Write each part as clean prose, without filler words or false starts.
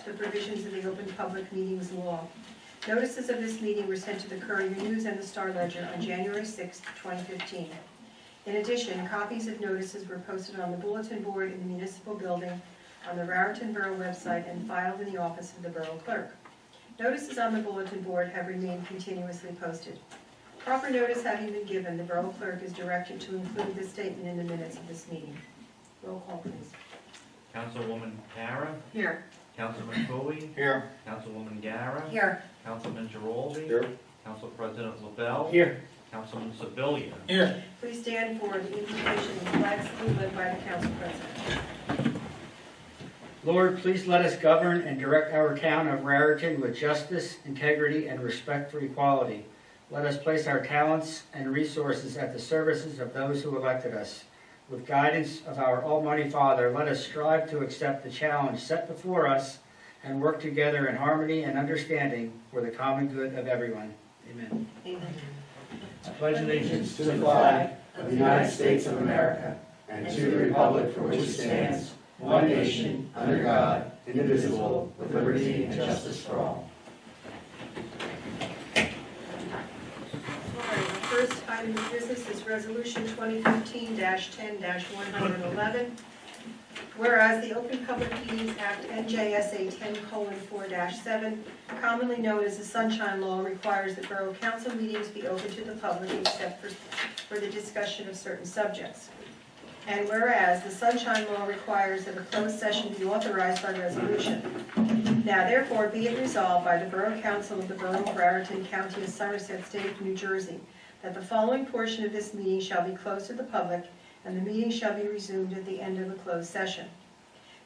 the provisions of the Open Public Meetings Law. Notices of this meeting were sent to the Courier News and the Star Ledger on January 6, 2015. In addition, copies of notices were posted on the bulletin board in the municipal building, on the Raritan Borough website, and filed in the office of the Borough Clerk. Notices on the bulletin board have remained continuously posted. Proper notice having been given, the Borough Clerk is directed to include this statement in the minutes of this meeting. Roll call, please. Councilwoman Tara? Here. Councilman Fooey? Here. Councilwoman Gara? Here. Councilman Giraldi? Here. Council President LaBelle? Here. Councilman Sebelia? Here. Please stand for the invocation of the flag salute led by the Council President. Lord, please let us govern and direct our town of Raritan with justice, integrity, and respect for equality. Let us place our talents and resources at the services of those who elected us. With guidance of our Almighty Father, let us strive to accept the challenge set before us and work together in harmony and understanding for the common good of everyone. Amen. Amen. I pledge allegiance to the flag of the United States of America and to the republic for which it stands, one nation, under God, indivisible, with liberty and justice for all. The first item of business is Resolution 2015-10-111. Whereas the Open Public Meetings Act NJSA 10:4-7, commonly known as the Sunshine Law, requires that Borough Council meetings be open to the public except for the discussion of certain subjects. And whereas the Sunshine Law requires that a closed session be authorized by resolution. Now therefore be it resolved by the Borough Council of the Borough of Raritan, County of Somerset, State of New Jersey, that the following portion of this meeting shall be closed to the public, and the meeting shall be resumed at the end of the closed session.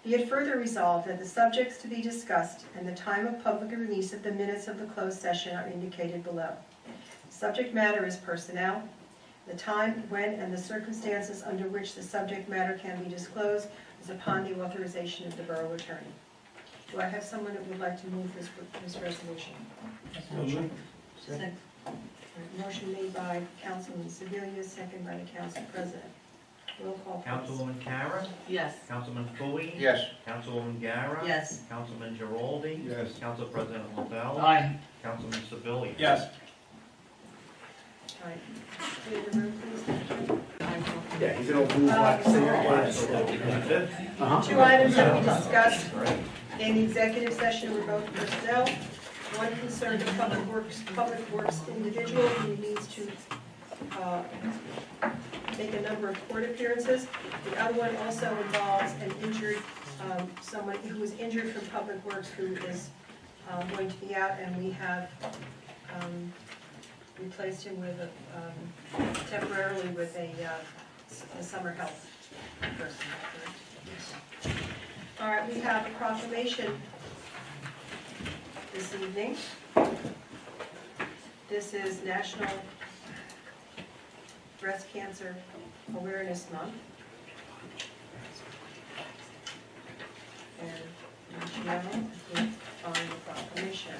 Be it further resolved that the subjects to be discussed and the time of public release of the minutes of the closed session are indicated below. The subject matter is personnel. The time, when, and the circumstances under which the subject matter can be disclosed is upon the authorization of the borough attorney. Do I have someone that would like to move this resolution? Second. Motion made by Councilman Sebelia, second by the Council President. Roll call, please. Councilwoman Tara? Yes. Councilman Fooey? Yes. Councilwoman Gara? Yes. Councilman Giraldi? Yes. Council President LaBelle? Aye. Councilman Sebelia? Yes. All right. Clear the room, please. Yeah, he's gonna move like Two items that we discussed in the executive session were both personnel. One concerned a public works individual who needs to make a number of court appearances. The other one also involves an injured, someone who was injured from public works who is going to be out, and we have replaced him with temporarily with a summer help person. All right, we have a proclamation this evening. This is National Breast Cancer Awareness Month. And Michelle is on the proclamation.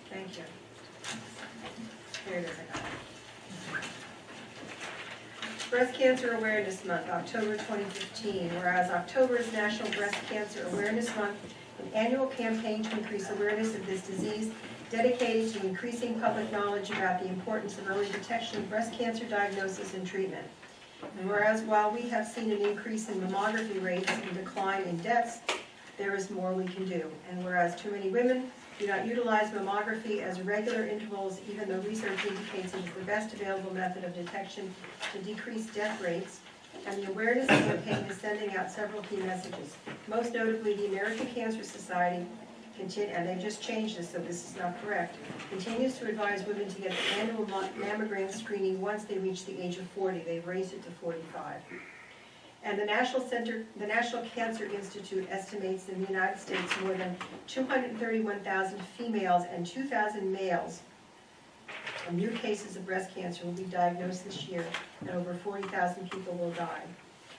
Thank you. Here it is, I got it. Breast Cancer Awareness Month, October 2015. Whereas October is National Breast Cancer Awareness Month, an annual campaign to increase awareness of this disease dedicated to increasing public knowledge about the importance of early detection of breast cancer diagnosis and treatment. And whereas while we have seen an increase in mammography rates and decline in deaths, there is more we can do. And whereas too many women do not utilize mammography as regular intervals, even though research indicates it is the best available method of detection to decrease death rates, and the awareness campaign is sending out several key messages. Most notably, the American Cancer Society, and they've just changed this, so this is not correct, continues to advise women to get the annual mammogram screening once they reach the age of 40. They've raised it to 45. And the National Cancer Institute estimates in the United States more than 231,000 females and 2,000 males of new cases of breast cancer will be diagnosed this year, and over 40,000 people will die.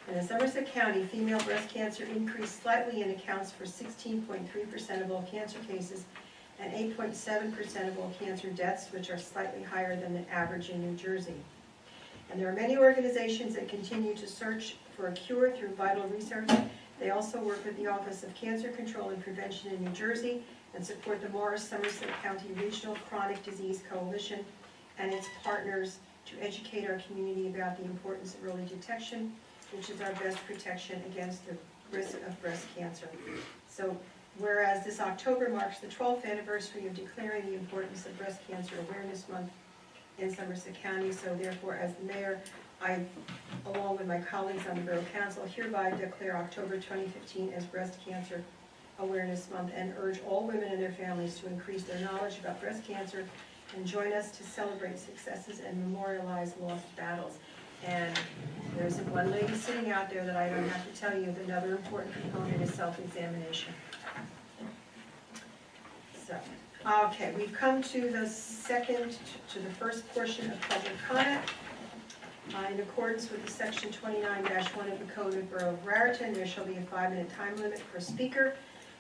And in Somerset County, female breast cancer increased slightly and accounts for 16.3% of all cancer cases and 8.7% of all cancer deaths, which are slightly higher than the average in New Jersey. And there are many organizations that continue to search for a cure through vital research, They also work with the Office of Cancer Control and Prevention in New Jersey and support the Morris-Somerset County Regional Chronic Disease Coalition and its partners to educate our community about the importance of early detection, which is our best protection against the risk of breast cancer. So whereas this October marks the 12th anniversary of declaring the importance of Breast Cancer Awareness Month in Somerset County, so therefore as the mayor, I, along with my colleagues on the Borough Council, hereby declare October 2015 as Breast Cancer Awareness Month and urge all women and their families to increase their knowledge about breast cancer and join us to celebrate successes and memorialize lost battles. And there's one lady sitting out there that I don't have to tell you that another important component is self-examination. So, okay, we've come to the first portion of public comment. In accordance with the section 29-1 of the Code of Borough of Raritan, there shall be a 5-minute time limit per speaker.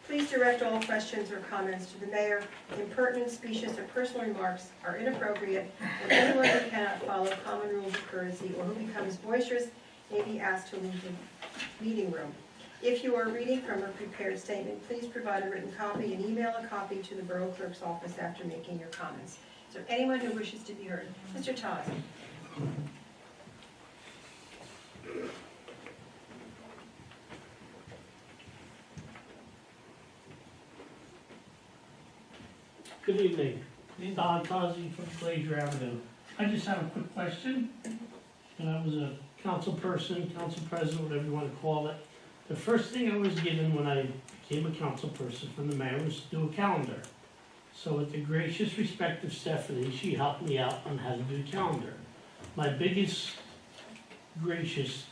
Please direct all questions or comments to the mayor. Impertinent, specious, or personal remarks are inappropriate, and anyone who cannot follow common rules of courtesy or who becomes boisterous may be asked to leave the meeting room. If you are reading from a prepared statement, please provide a written copy and email a copy to the Borough Clerk's office after making your comments. Is there anyone who wishes to be heard? Mr. Todd. Good evening. Don Tozzi from Glacier Avenue. I just have a quick question. When I was a council person, council president, whatever you want to call it, the first thing I was given when I became a council person from the mayor was to do a calendar. So with the gracious respect of Stephanie, she helped me out on how to do a calendar. My biggest gracious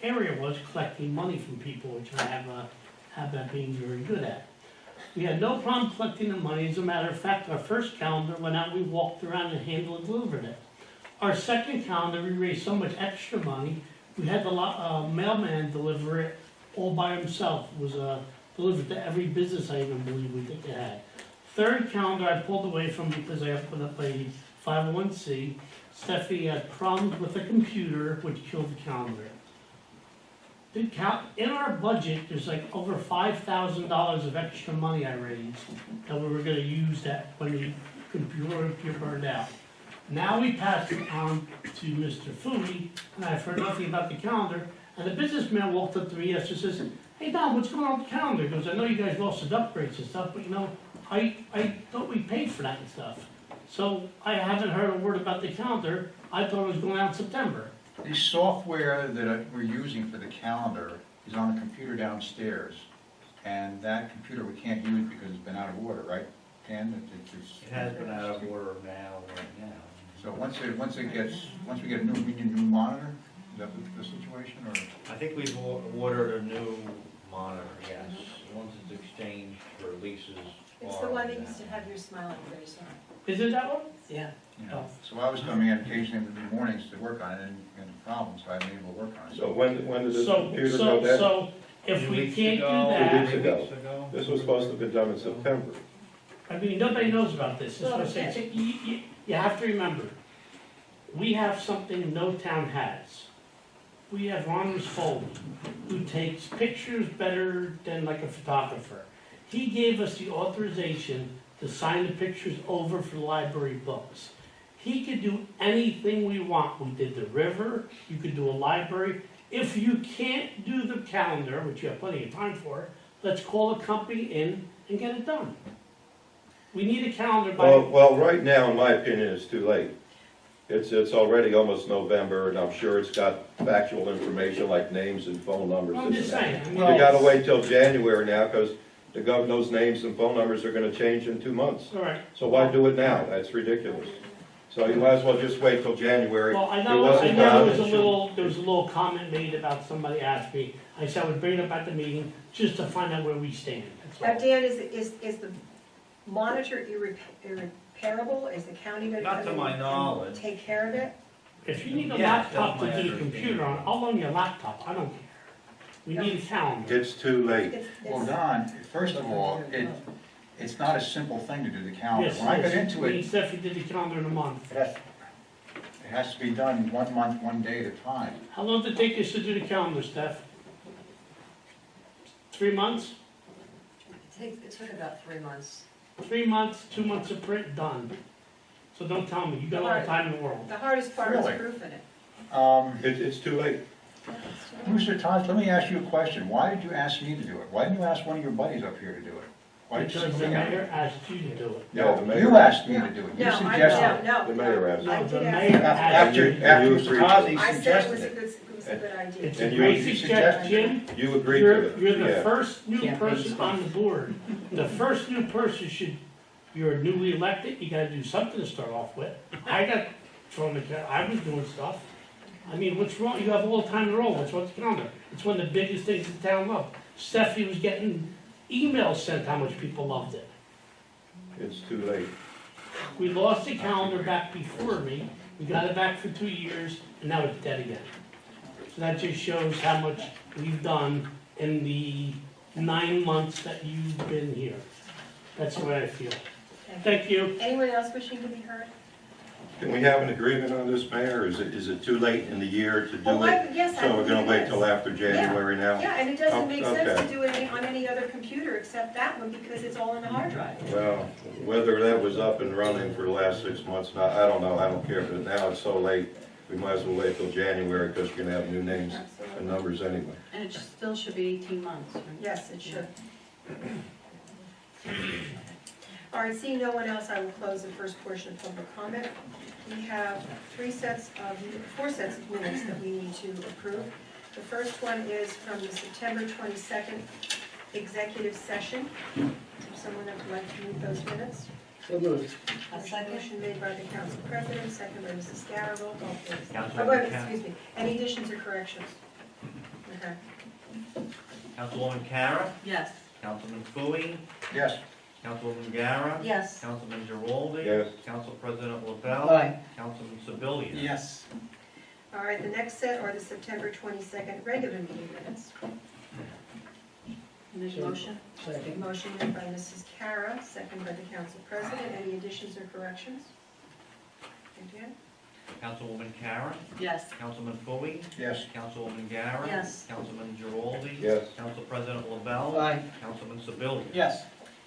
area was collecting money from people, which I have that being very good at. We had no problem collecting the money. As a matter of fact, our first calendar went out, we walked around and handled and delivered it. Our second calendar, we raised so much extra money, we had the mailman deliver it all by himself. It was delivered to every business I even believe we think they had. Third calendar I pulled away from because I opened up a 501c. Stephanie had problems with the computer, which killed the calendar. In our budget, there's like over $5,000 of extra money I raised that we were going to use that when the computer burned out. Now we pass it on to Mr. Fooey, and I've heard nothing about the calendar. And the businessman walked up to me yesterday and says, "Hey Don, what's going on with the calendar?" He goes, "I know you guys lost the upgrades and stuff, but you know, I thought we paid for that and stuff. So I haven't heard a word about the calendar. I thought it was going out in September." The software that we're using for the calendar is on a computer downstairs, and that computer we can't use because it's been out of order, right, Ken? It has been out of order right now. So once we get a new monitor, is that the situation, or? I think we've ordered a new monitor, yes. Once it's exchanged for leases. It's the one that used to have your smiling face on it. Is it that one? Yeah. Yeah. So I was coming in occasionally in the mornings to work on it, and problems, so I've been able to work on it. So when did this So, computer go down? so if 2 we weeks can't do ago, that, 2 weeks 3 ago. weeks ago. This was supposed to have been done in September. I mean, nobody knows about this. That's what I'm saying. You have to remember, we have something no town has. We have Ron Foley, who takes pictures better than like a photographer. He gave us the authorization to sign the pictures over for the library books. He could do anything we want. We did the river, you could do a library. If you can't do the calendar, which you have plenty of time for, let's call a company in and get it done. We need a calendar by... Well, right now, in my opinion, it's too late. It's already almost November, and I'm sure it's got factual information like names and phone numbers. I'm just saying. I You mean, gotta wait till January now, because the governor's names and phone numbers are gonna change in 2 months. all right. So why do it now? That's ridiculous. So you might as well just wait till January. Well, I It know wasn't there done. was a little comment made about somebody asked me. I said I would bring it up at the meeting just to find out where we stand. That's Now, all. Dan, is the monitor irreparable? Is the county going to Not to my knowledge. take care of it? If you need a Yes, laptop that's to my do the computer on, I'll loan you a laptop. I don't care. We need a calendar. It's too late. Well, Don, first of all, it's not a simple thing to do the calendar. Yes, When I got yes. into Me it, and Stephanie did the calendar in a month. it has to be done 1 month, 1 day at a time. How long did it take us to do the calendar, Steph? 3 months? It took about 3 months. 3 months, 2 months of print, done. So don't tell me, you got all the time in the world. The hardest part was Really? proofing it. It's too late. Mr. Todd, let me ask you a question. Why did you ask me to do it? Why didn't you ask one of your buddies up here to do it? Why did you Because the single me out? mayor asked you to do it. Yeah, the No, mayor- you asked me to do it. You No, suggested it. no. The mayor asked. I No, did the ask. mayor asked you. After You Mr. agreed. Tozzi I said it suggested was a it. good idea. It's a And you- great you suggestion, suggested Jim. You agreed to it. You're the Yeah. first new Campaign person stuff. on the board. The first new person should, you're newly elected, you gotta do something to start off with. I got thrown in the, I was doing stuff. I mean, what's wrong? You have all the time in the world. What's the calendar? It's one of the biggest things in town love. Stephanie was getting emails sent how much people loved it. It's too late. We lost the calendar back before me, we got it back for 2 years, and now it's dead again. So that just shows how much we've done in the 9 months that you've been here. That's the way I feel. Thank you. Anyone else wishing to be heard? Can we have an agreement on this, Mayor? Is it too late in the year to do Well, it? yes, I So we're gonna believe wait it till is. after January now? Yeah, and it doesn't make sense Okay. to do it on any other computer except that one because it's all in the hard drive. Well, whether that was up and running for the last 6 months, now, I don't know, I don't care, but now it's so late, we might as well wait till January, because you're gonna have new names and Absolutely. numbers anyway. And it still should be 18 months, right? Yes, it should. All right, seeing no one else, I will close the first portion of public comment. We have 4 sets of minutes that we need to approve. The first one is from the September 22nd executive session. If someone would like to move those minutes. So moved. A second? Motion made by the council president, second by Mrs. Garrett. Roll call, please. Councilwoman Oh, wait a minute, Ca- excuse me. Any additions or corrections? Okay. Councilwoman Cara, Yes. Councilman Fooey, Yes. Councilwoman Gara, Yes. Councilman Giraldi. Yes. Council President LaBelle. Aye. Councilman Sebelia. Yes. All right, the next set are the September 22nd regular meeting minutes. Make a motion? Second. Motion made by Mrs. Cara, second by the council president. Any additions or corrections? Again? Councilwoman Cara, Yes. Councilman Fooey, Yes. Councilwoman Gara. Yes. Councilman Giraldi. Yes. Council President LaBelle. Aye. Councilman Sebelia. Yes.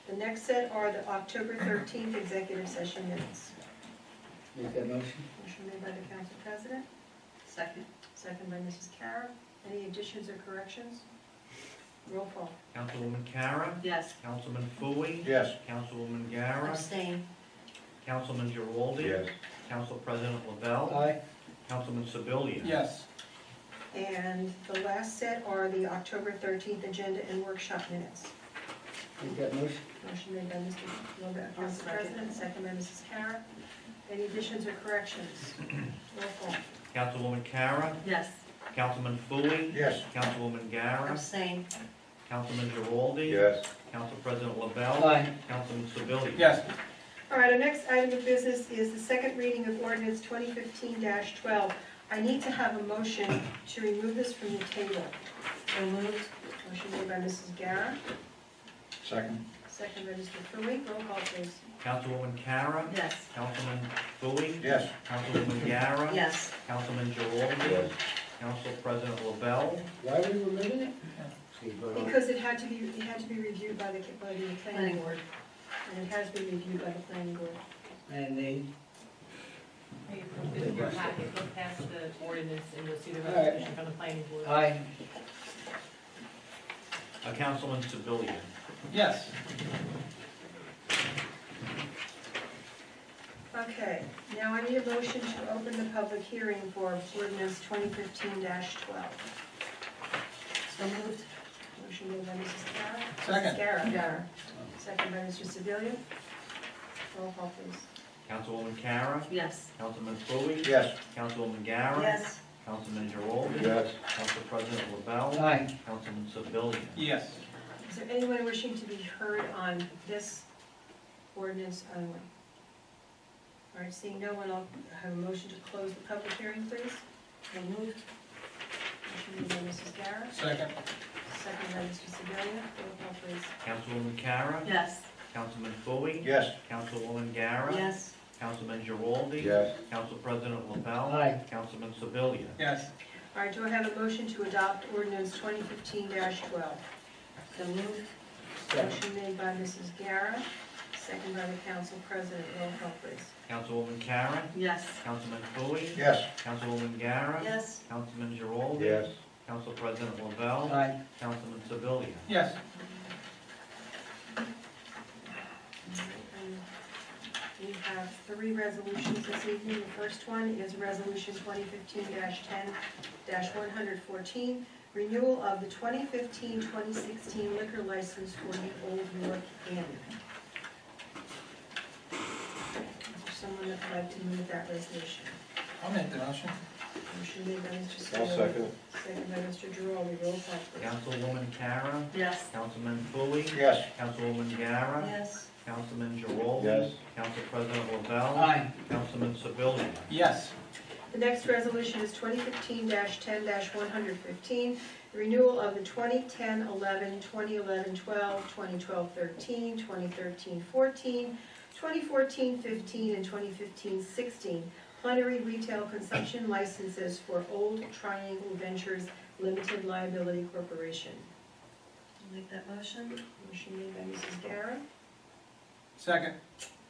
The next set are the October 13th executive session minutes. Make that motion. Motion made by the council president, Second? second by Mrs. Cara. Any additions or corrections? Roll call. Councilwoman Cara, Yes. Councilman Fooey. Yes. Councilwoman Gara. Abstain? Councilman Giraldi. Yes. Council President LaBelle. Aye. Councilman Sebelia. Yes. And the last set are the October 13th agenda and workshop minutes. Make that motion. Motion made by Mr. Lobet, I'll council second. president, second by Mrs. Cara. Any additions or corrections? Roll call. Councilwoman Cara, Yes. Councilman Fooey. Yes. Councilwoman Gara. Abstain? Councilman Giraldi. Yes. Council President LaBelle. Aye. Councilman Sebelia. Yes. All right, our next item of business is the second reading of ordinance 2015-12. I need to have a motion to remove this from the table. So moved? Motion made by Mrs. Gara, Second. second by Mr. Fooey. Roll call, please. Councilwoman Cara. Yes. Councilman Fooey. Yes. Councilwoman Gara. Yes. Councilman Giraldi. Yes. Council President LaBelle. Why are we removing it? Because it had to be reviewed by the planning board, and it has been reviewed by the planning board. And they, It's in your packet, look past the ordinance and you'll see the All right. resolution from the planning board. aye. Councilman Sebelia. Yes. Okay, now I need a motion to open the public hearing for ordinance 2015-12. So moved? Motion made by Mrs. Cara. Second. Mrs. Gara. Yeah. Second by Mr. Sebelia. Roll call, please. Councilwoman Cara. Yes. Councilman Fooey. Yes. Councilwoman Gara. Yes. Councilman Giraldi. Yes. Council President LaBelle. Aye. Councilman Sebelia. Yes. Is there anyone wishing to be heard on this ordinance only? All right, seeing no one, I'll have a motion to close the public hearing, please. So moved? Motion made by Mrs. Gara, Second. second by Mr. Sebelia. Roll call, please. Councilwoman Cara. Yes. Councilman Fooey. Yes. Councilwoman Gara. Yes. Councilman Giraldi. Yes. Council President LaBelle. Aye. Councilman Sebelia. Yes. All right, do I have a motion to adopt ordinance 2015-12? So moved. Motion made by Mrs. Guerra, second by the council president. Roll call, please. Councilwoman Karen, Yes. Councilman Fooey, Yes. Councilwoman Gara, Yes. Councilman Giraldi. Yes. Council President Lavelle, Aye. Councilman Sebelia. Yes. We have three resolutions this evening. The first one is Resolution 2015-10-114, renewal of the 2015-2016 liquor license for the Old York Inn. Is there someone that would like to move that resolution? I'll make the motion. Motion made by Mr. I'll Sebelia. second it. Second by Mr. Giraldi. Roll call, please. Councilwoman Karen, Yes. Councilman Fooey, Yes. Councilwoman Gara, Yes. Councilman Giraldi. Yes. Council President Lavelle. Aye. Councilman Sebelia. Yes. The next resolution is 2015-10-115, the renewal of the 2010-11, 2011-12, 2012-13, 2013-14, 2014-15, and 2015-16 plenary retail consumption licenses for Old Triangle Ventures Limited Liability Corporation. I'll make that motion. Motion made by Mrs. Guerra, Second.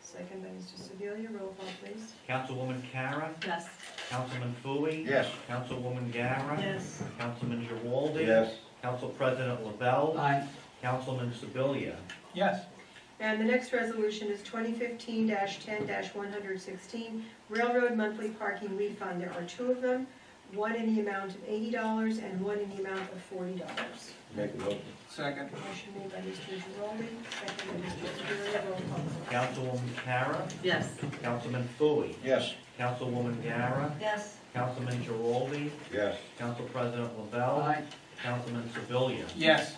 second by Mr. Sebelia. Roll call, please. Councilwoman Karen, Yes. Councilman Fooey. Yes. Councilwoman Gara. Yes. Councilman Giraldi. Yes. Council President Lavelle. Aye. Councilman Sebelia. Yes. And the next resolution is 2015-10-116, Railroad Monthly Parking Refund. There are two of them, one in the amount of $80 and one in the amount of $40. Make a motion. Second. Motion made by Mr. Giraldi, second by Mr. Sebelia. Roll call. Councilwoman Karen, Yes. Councilman Fooey, Yes. Councilwoman Gara, Yes. Councilman Giraldi, Yes. Council President Lavelle, Aye. Councilman Sebelia. Yes.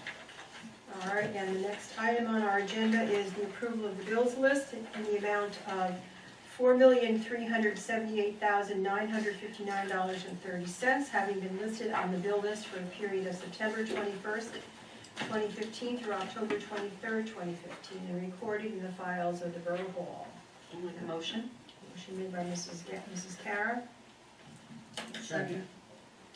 All right, and the next item on our agenda is the approval of the bills list in the amount of $4,378,959.30, having been listed on the bill list for a period of September 21st, 2015 through October 23rd, 2015, and recorded in the files of the Borough Hall. I'll make a motion. Motion made by Mrs. Kara, Second.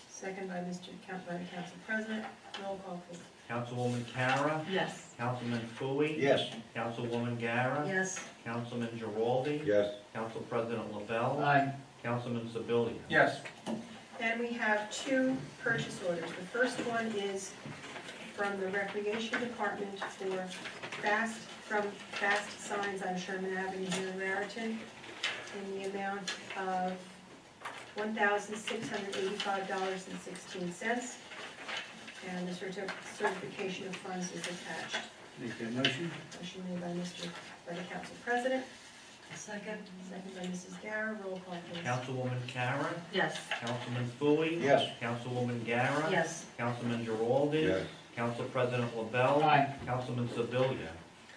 second by the Council President. Roll call, please. Councilwoman Kara, Yes. Councilman Fooey, Yes. Councilwoman Gara, Yes. Councilman Giraldi, Yes. Council President Lavelle, Aye. Councilman Sebelia. Yes. And we have two purchase orders. The first one is from the Recreation Department for Fast Signs on Sherman Avenue here in Raritan in the amount of $1,685.16. And the certification of funds is attached. Make that motion. Motion made by the Council President, Second. second by Mrs. Guerra. Roll call, please. Councilwoman Karen, Yes. Councilman Fooey, Yes. Councilwoman Gara, Yes. Councilman Giraldi, Yes. Council President Lavelle, Aye. Councilman Sebelia.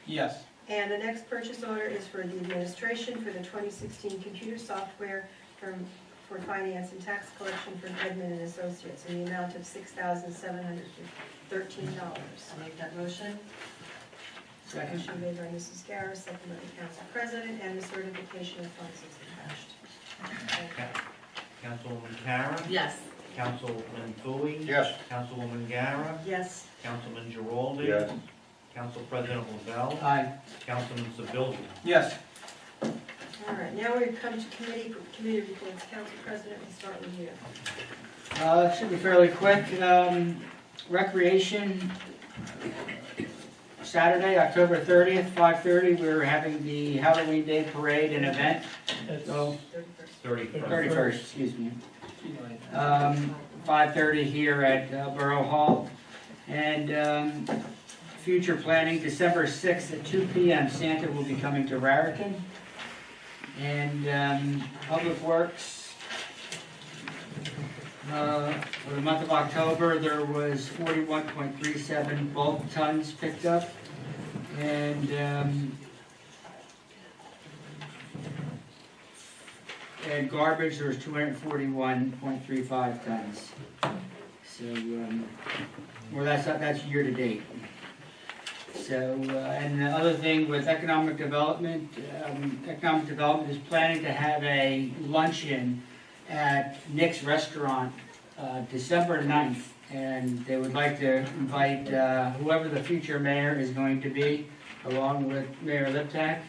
Yes. And the next purchase order is for the administration for the 2016 computer software for finance and tax collection from Edmund and Associates in the amount of $6,713. I'll make that motion. Second. Motion made by Mrs. Garrett, second by the Council President, and the certification of funds is attached. Councilwoman Karen, Yes. Councilman Fooey, Yes. Councilwoman Gara, Yes. Councilman Giraldi, Yes. Council President Lavelle, Aye. Councilman Sebelia. Yes. All right, now we come to committee reports. Council President, we'll start with you. It should be fairly quick. Recreation, Saturday, October 30th, 5:30, we're having the Halloween Day Parade and event. That's So, 31st. 31st, excuse me. 5:30 here at Borough Hall. And future planning, December 6th at 2 p.m., Santa will be coming to Raritan. And Public Works, for the month of October, there was 41.37 bulk tons picked up. And garbage, there was 241.35 tons. So, well, that's year to date. So, and the other thing with economic development is planning to have a luncheon at Nick's Restaurant, December 9th, and they would like to invite whoever the future mayor is going to be, along with Mayor Liptak.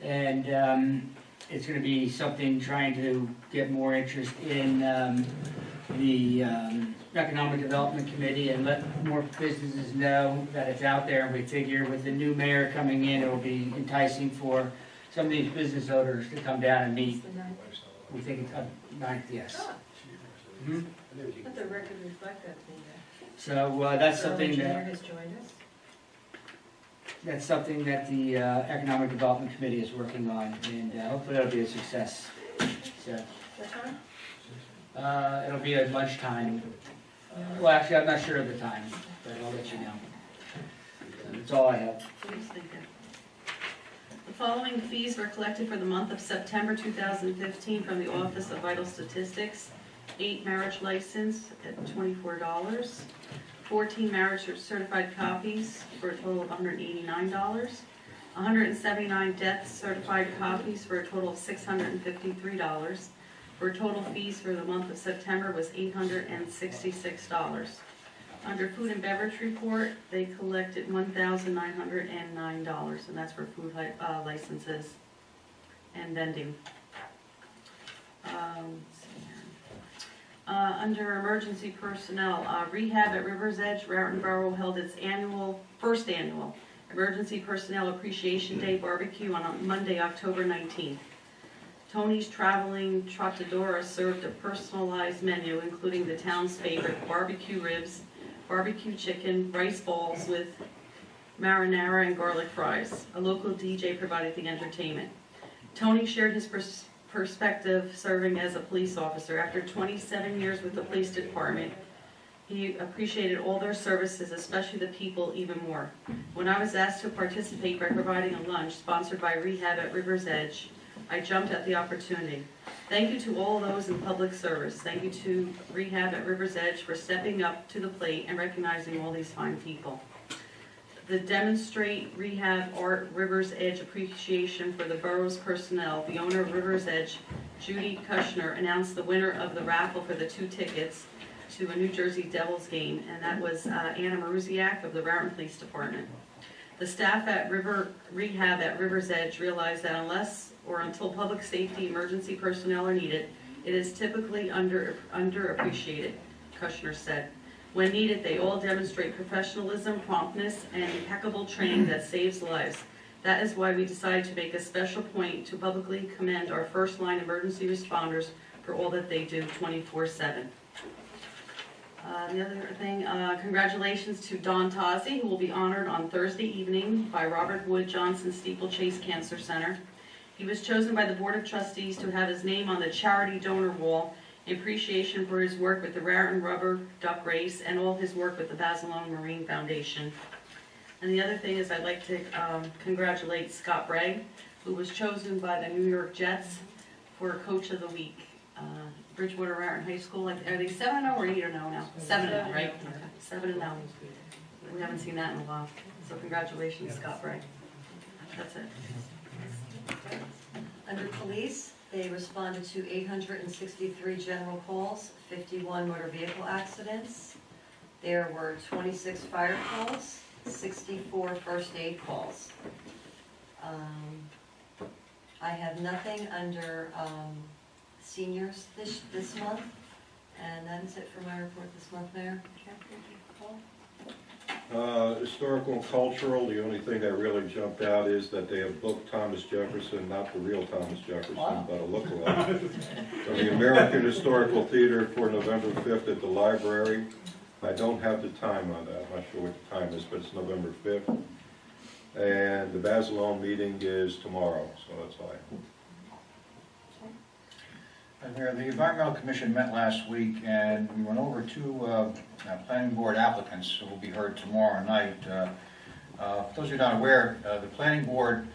And it's going to be something trying to get more interest in the Economic Development Committee and let more businesses know that it's out there. And we figure with the new mayor coming in, it will be enticing for some of these business owners to come down and meet. We think it's up 9th, yes. Oh, Mhm. let the record reflect that thing So that's there. something Engineer that, has joined us. that's something that the Economic Development Committee is working on, and hopefully it'll be a success. So What time? it'll be at lunchtime. Well, actually, I'm not sure of the time, but I'll let you know. That's all I have. Please, thank you. The following fees were collected for the month of September 2015 from the Office of Vital Statistics. 8 marriage license at $24, 14 marriage certified copies for a total of $189, 179 death certified copies for a total of $653, for total fees for the month of September was $866. Under food and beverage report, they collected $1,909, and that's for food licenses and vending. Let's see here. Under emergency personnel, rehab at River's Edge, Raritan Borough held its first annual Emergency Personnel Appreciation Day barbecue on Monday, October 19th. Tony's Traveling Trottadora served a personalized menu including the town's favorite barbecue ribs, barbecue chicken, rice balls with marinara and garlic fries. A local DJ provided the entertainment. Tony shared his perspective serving as a police officer. After 27 years with the police department, he appreciated all their services, especially the people, even more. When I was asked to participate by providing a lunch sponsored by Rehab at River's Edge, I jumped at the opportunity. Thank you to all those in public service. Thank you to Rehab at River's Edge for stepping up to the plate and recognizing all these fine people. The Demonstrate Rehab Art River's Edge Appreciation for the borough's personnel, the owner of River's Edge, Judy Kushner, announced the winner of the raffle for the 2 tickets to a New Jersey Devils game, and that was Anna Maruziak of the Raritan Police Department. The staff at Rehab at River's Edge realized that unless or until public safety emergency personnel are needed, it is typically underappreciated, Kushner said. When needed, they all demonstrate professionalism, promptness, and impeccable training that saves lives. That is why we decided to make a special point to publicly commend our first-line emergency responders for all that they do 24/7. The other thing, congratulations to Don Tozzi, who will be honored on Thursday evening by Robert Wood Johnson Steeplechase Cancer Center. He was chosen by the Board of Trustees to have his name on the charity donor wall in appreciation for his work with the Raritan Rubber Duck Race and all his work with the Basilone Marine Foundation. And the other thing is I'd like to congratulate Scott Bray, who was chosen by the New York Jets for Coach of the Week. Bridgewater Raritan High School, are they 7-0 or 8-0 now? 7-0, right? Okay. 7-0. We haven't seen that in a while. So congratulations, Scott Bray. That's it. Under police, they responded to 863 general calls, 51 motor vehicle accidents. There were 26 fire calls, 64 first aid calls. I have nothing under seniors this month, and that is it for my report this month, Mayor. Historical and cultural, the only thing that really jumped out is that they have booked Thomas Jefferson, not the real Thomas Jefferson, but a look-alike. So the American Historical Theater for November 5th at the library. I don't have the time on that, I'm not sure what the time is, but it's November 5th. And the Basilone meeting is tomorrow, so that's all I have. Mayor, the Environmental Commission met last week, and we went over 2 planning board applicants who will be heard tomorrow night. For those of you not aware, the planning board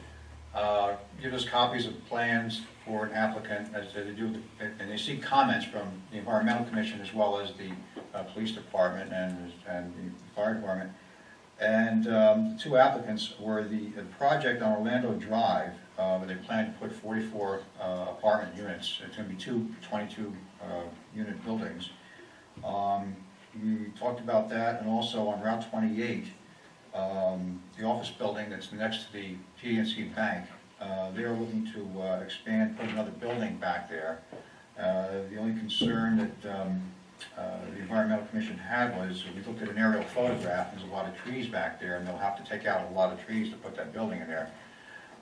gives us copies of plans for an applicant as they do, and they seek comments from the Environmental Commission as well as the police department and the fire department. And the 2 applicants were the project on Orlando Drive, where they plan to put 44 apartment units. It's going to be 2 22-unit buildings. We talked about that, and also on Route 28, the office building that's next to the PNC Bank, they're looking to expand, put another building back there. The only concern that the Environmental Commission had was, we looked at an aerial photograph, there's a lot of trees back there, and they'll have to take out a lot of trees to put that building in there.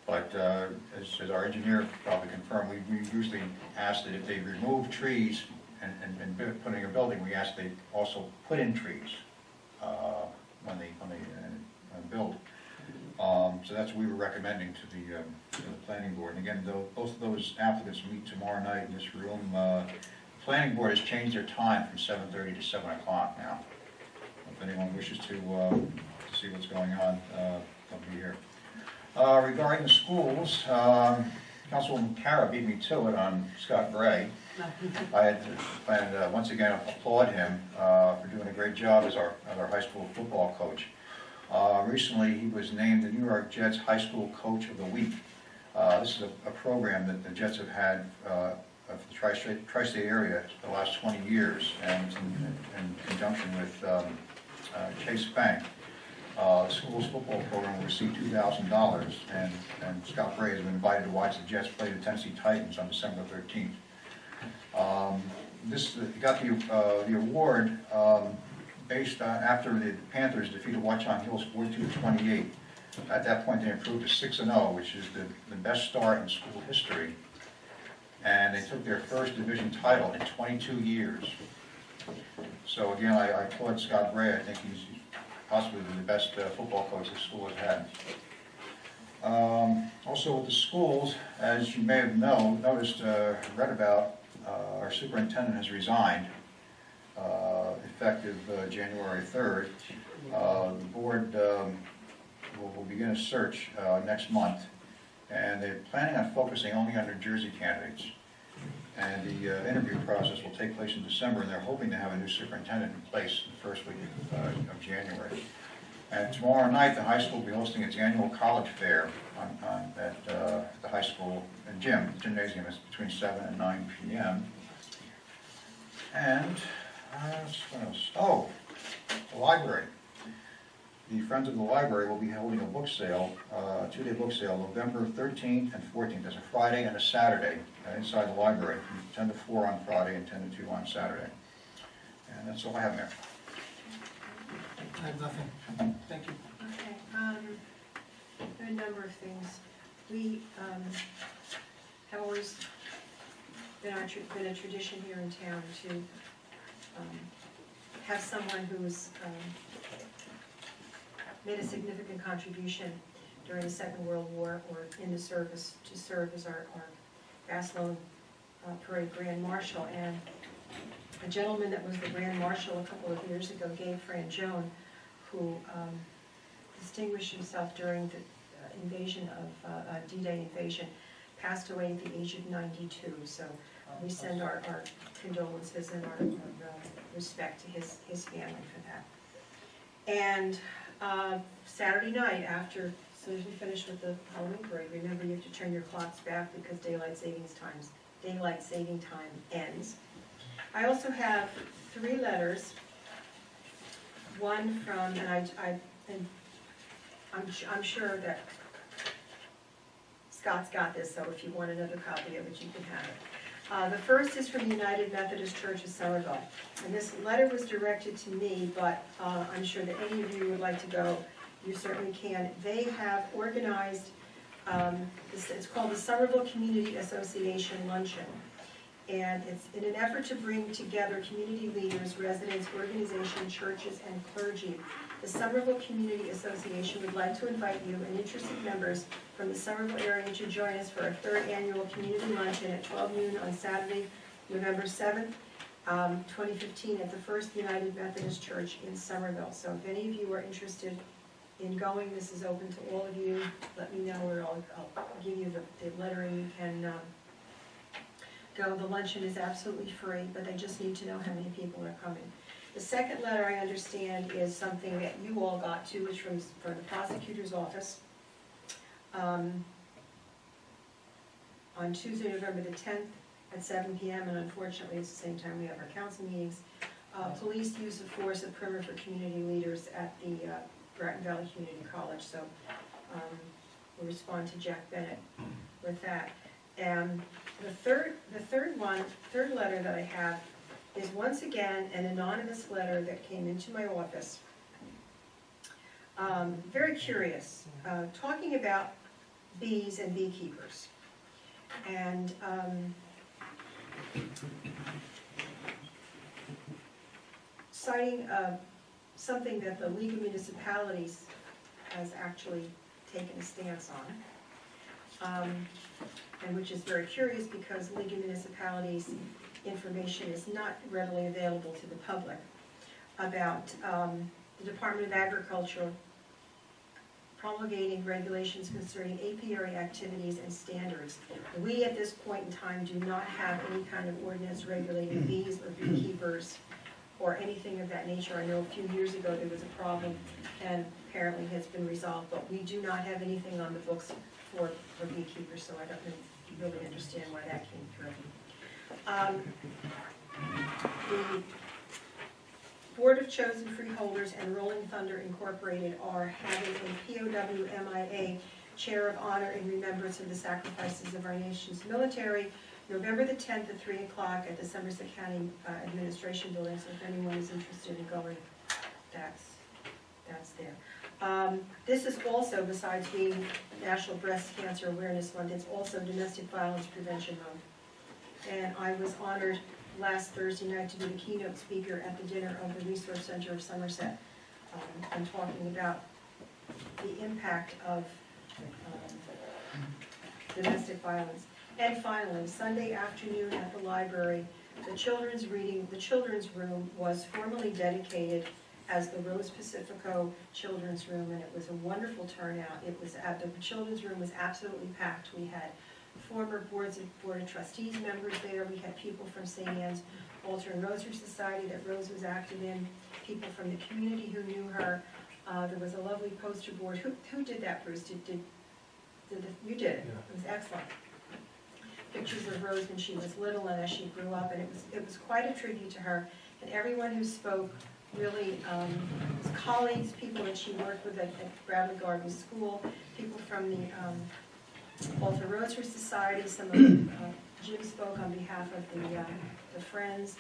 But as our engineer probably confirmed, we usually ask that if they remove trees and putting a building, we ask they also put in trees when they build. So that's what we were recommending to the planning board. And again, both of those applicants meet tomorrow night in this room. Planning board has changed their time from 7:30 to 7 o'clock now. If anyone wishes to see what's going on, they'll be here. Regarding the schools, Councilwoman Cara beat me to it on Scott Bray. I had to once again applaud him for doing a great job as our high school football coach. Recently, he was named the New York Jets High School Coach of the Week. This is a program that the Jets have had of the tri-state area for the last 20 years, and in conjunction with Chase Bank. The school's football program will receive $2,000, and Scott Bray has been invited to watch the Jets play the Tennessee Titans on December 13th. This got the award based on after the Panthers defeated Watchung Hills 42-28. At that point, they improved to 6-0, which is the best start in school history. And they took their first division title in 22 years. So again, I applaud Scott Bray. I think he's possibly the best football coach the school has had. Also with the schools, as you may have noticed, read about, our superintendent has resigned, effective January 3rd. The board will begin a search next month, and they're planning on focusing only on New Jersey candidates. And the interview process will take place in December, and they're hoping to have a new superintendent in place the first week of January. And tomorrow night, the high school will be hosting its annual college fair at the high school gymnasium. It's between 7 and 9 p.m. And what else? Oh, the library. The Friends of the Library will be holding a book sale, two-day book sale, November 13th and 14th. That's a Friday and a Saturday inside the library, from 10 to 4 on Friday and 10 to 2 on Saturday. And that's all I have there. I have nothing. Thank you. Okay, there are a number of things. We have always been a tradition here in town to have someone who's made a significant contribution during the Second World War or in the service to serve as our Gaslone Parade Grand Marshal. And a gentleman that was the Grand Marshal a couple of years ago, Gabe Frangione, who distinguished himself during the invasion of D-Day invasion, passed away at the age of 92. So we send our condolences and our respect to his family for that. And Saturday night, as soon as we finish with the Halloween parade, remember you have to turn your clocks back because daylight saving time ends. I also have 3 letters. One from, and I'm sure that Scott's got this, so if you want another copy of it, you can have it. The first is from the United Methodist Church of Somerville. And this letter was directed to me, but I'm sure that any of you would like to go, you certainly can. They have organized, it's called the Somerville Community Association Luncheon. And it's in an effort to bring together community leaders, residents, organizations, churches, and clergy. The Somerville Community Association would like to invite you and interested members from the Somerville area to join us for our 3rd annual community luncheon at 12 noon on Saturday, November 7th, 2015 at the First United Methodist Church in Somerville. So if any of you are interested in going, this is open to all of you. Let me know, or I'll give you the letter and you can go. The luncheon is absolutely free, but they just need to know how many people are coming. The second letter, I understand, is something that you all got to, which from the prosecutor's office. On Tuesday, November the 10th at 7 p.m., and unfortunately it's the same time we have our council meetings. police use of force, a primer for community leaders at the Raritan Valley Community College. So we'll respond to Jack Bennett with that. And the third letter that I have is once again an anonymous letter that came into my office. Very curious, talking about bees and beekeepers. And citing something that the League of Municipalities has actually taken a stance on, and which is very curious because League of Municipalities information is not readily available to the public about the Department of Agriculture promulgating regulations concerning apiary activities and standards. We, at this point in time, do not have any kind of ordinance regulating bees or beekeepers or anything of that nature. I know a few years ago there was a problem and apparently has been resolved, but we do not have anything on the books for beekeepers, so I don't really understand why that came through. The Board of Chosen Freeholders and Rolling Thunder Incorporated are having a POW MIA Chair of Honor in remembrance of the sacrifices of our nation's military, November the 10th at 3 o'clock at the Somerset County Administration Building. So if anyone is interested in going, that's there. This is also, besides being National Breast Cancer Awareness Month, it's also Domestic Violence Prevention Month. And I was honored last Thursday night to be the keynote speaker at the dinner of the Resource Center of Somerset, and talking about the impact of domestic violence. And finally, Sunday afternoon at the library, the children's room was formally dedicated as the Rose Pacifico Children's Room, and it was a wonderful turnout. It was the children's room was absolutely packed. We had former Board of Trustees members there. We had people from St. Anne's Altar and Rosary Society that Rose was active in, people from the community who knew her. There was a lovely poster board. Who did that, Bruce? You did it. Yeah. It was excellent. Pictures of Rose when she was little and as she grew up, and it was quite a tribute to her. And everyone who spoke really was colleagues, people that she worked with at Bradley Garden School, people from the Altar Rosary Society. Some of Jim spoke on behalf of the Friends.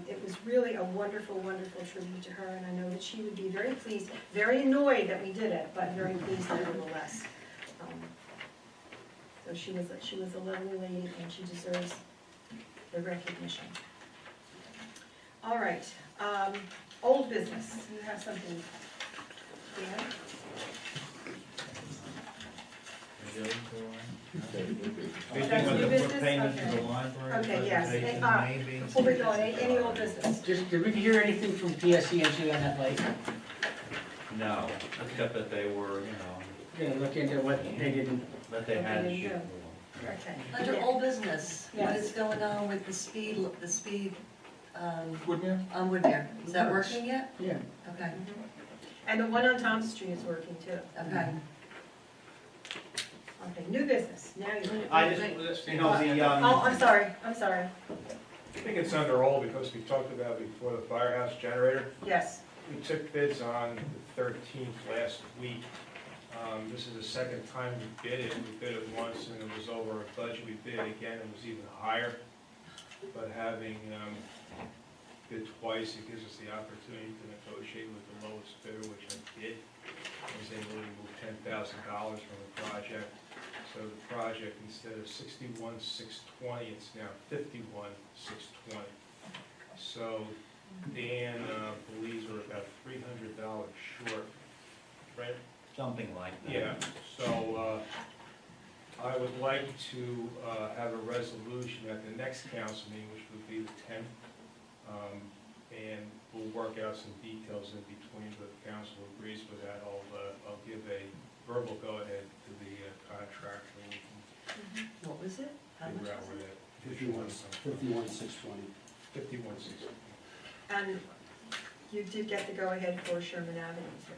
It was really a wonderful, wonderful tribute to her, and I know that she would be very pleased, very annoyed that we did it, but very pleased nevertheless. So she was a lovely lady, and she deserves the recognition. All right, old business. You have something, Dan? That's new business? Payment to the Okay. library. Okay, yes. presentation, And, maybe. Before we go, any old business? Did we hear anything from PSENG on that light? No, except that they were, Gonna look into what they didn't. that they had Okay, to. Okay. Under Yeah. old business, what Yes. is going on with the speed, Woodmere? on Woodmere? Is that working yet? Yeah. Okay, And the one on Thompson Street is working too. okay. Okay, new business, now you. I just, Oh, I'm sorry. I think it's under old because we talked about before the firehouse generator. Yes, We took bids on the 13th last week. This is the second time we bid it. We bid it once and it was over our budget. We bid again, it was even higher. But having bid twice, it gives us the opportunity to negotiate with the lowest bidder, which I did. I was able to remove $10,000 from the project. So the project, instead of $61,620, it's now $51,620. So Dan believes we're about $300 short, right? something like that. Yeah, so I would like to have a resolution at the next council meeting, which would be the 10th, and we'll work out some details in between, but the council agrees with that. I'll give a verbal go-ahead to the contractor, and we can What was it? How much figure out was where it? that. 51,620. 5160. and you did get the go-ahead for Sherman Avenue too,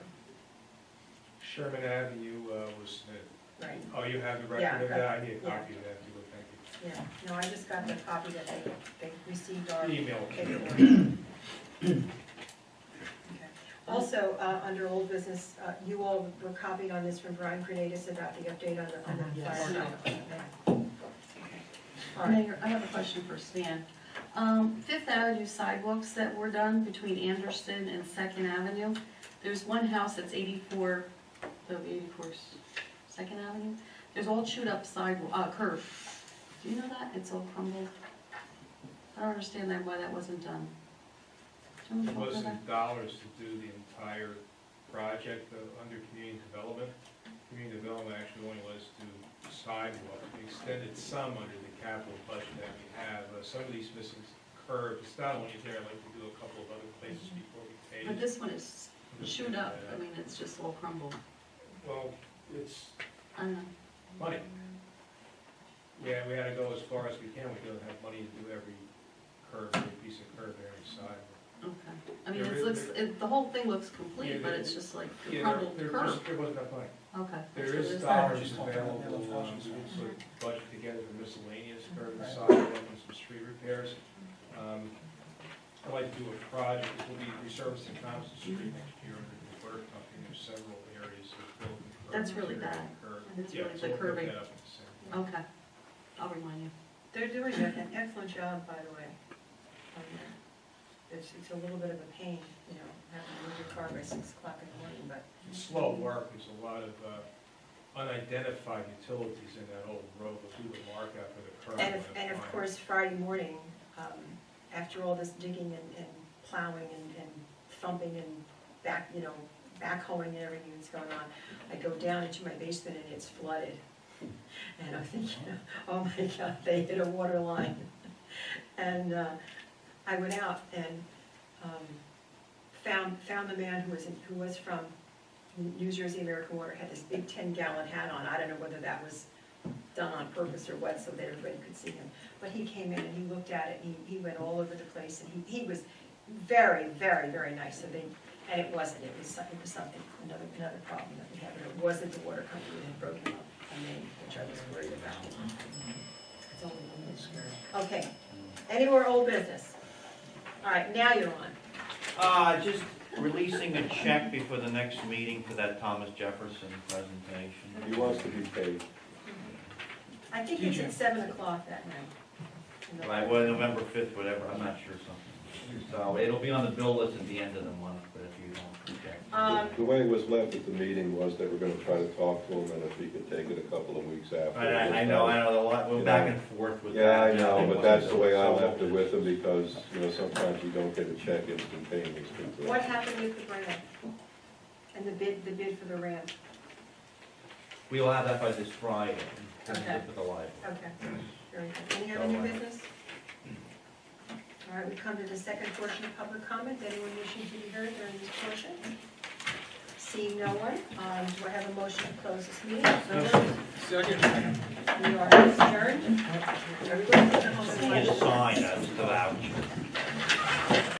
Sherman Avenue was submitted. right? Oh, you have the Yeah, record of that? I need a yeah. copy of that, too, thank you. Yeah, no, I just got the copy that they received our Email. paperwork. Also, under old business, you all were copied on this from Brian Credatus about the update on the fire. All right. Mayor, I have a question for Stan. Fifth Avenue sidewalks that were done between Anderson and Second Avenue, there's one house that's 84 Second Avenue. There's all chewed up sidewalk, curb. Do you know that? It's all crumbled. I don't understand that, why that wasn't done. Do you It know what I'm talking wasn't dollars to do the entire project under community development. Community development actually only was to sidewalk. We extended some under the capital budget that we have. Some of these missing curbs, it's not only there, I'd like to do a couple of other places before we pay. But this one is chewed up, I mean, it's just all crumbled. Well, it's I don't know. money. Yeah, we had to go as far as we can. We don't have money to do every curb, every piece of curb, every side. Okay. I mean, the whole thing looks complete, but it's just like crumbled There curb. wasn't enough money. Okay. There So is there's dollars that. available, we put budget together for miscellaneous curb and sidewalk and some street repairs. I'd like to do a project, we'll be resurfacing Thompson Street next year under the water company, there's several areas of broken curb. That's really bad. It's Yeah, really so the we'll put curbing. that up in December. Okay. I'll remind you. They're doing an excellent job, by the way. It's a little bit of a pain, you know, having to move your car by 6 o'clock in the morning, but It's slow work, there's a lot of unidentified utilities in that old road, we'll do the markup for the curb. And of course, Friday morning, after all this digging and plowing and thumping and backhoeing and everything that's going on, I go down into my basement and it's flooded. And I'm thinking, oh my God, they hit a water line. And I went out and found the man who was from New Jersey American Water, had this big 10-gallon hat on. I don't know whether that was done on purpose or what, so that everybody could see him. But he came in and he looked at it, and he went all over the place, and he was very, very, very nice. And it wasn't, it was something, another problem that we had, but it wasn't the water company that had broken up a main, which I was worried about. It's only a little scary. Okay, any more old business? All right, now you're on. Just releasing a check before the next meeting for that Thomas Jefferson presentation. He wants to be paid. I think it's at 7 o'clock that night. Right, well, November 5th, whatever, I'm not sure something. So it'll be on the bill list at the end of the month, but if you don't project. The way it was left at the meeting was they were gonna try to talk to him, and if he could take it a couple of weeks after. I know, a lot, we're back and forth with that. Yeah, I know, but that's the way I So- left it with him, because, sometimes you don't get a check instantaneously. What happened with the ramp? And the bid for the ramp? We will have that by this Friday, Okay. for the library. Okay, very good. Any other new business? All right, we come to the second portion of public comment. Anyone wishing to be heard during this portion? Seeing no one, do I have a motion to close this meeting? Second. We are adjourned. Everybody, Just sign.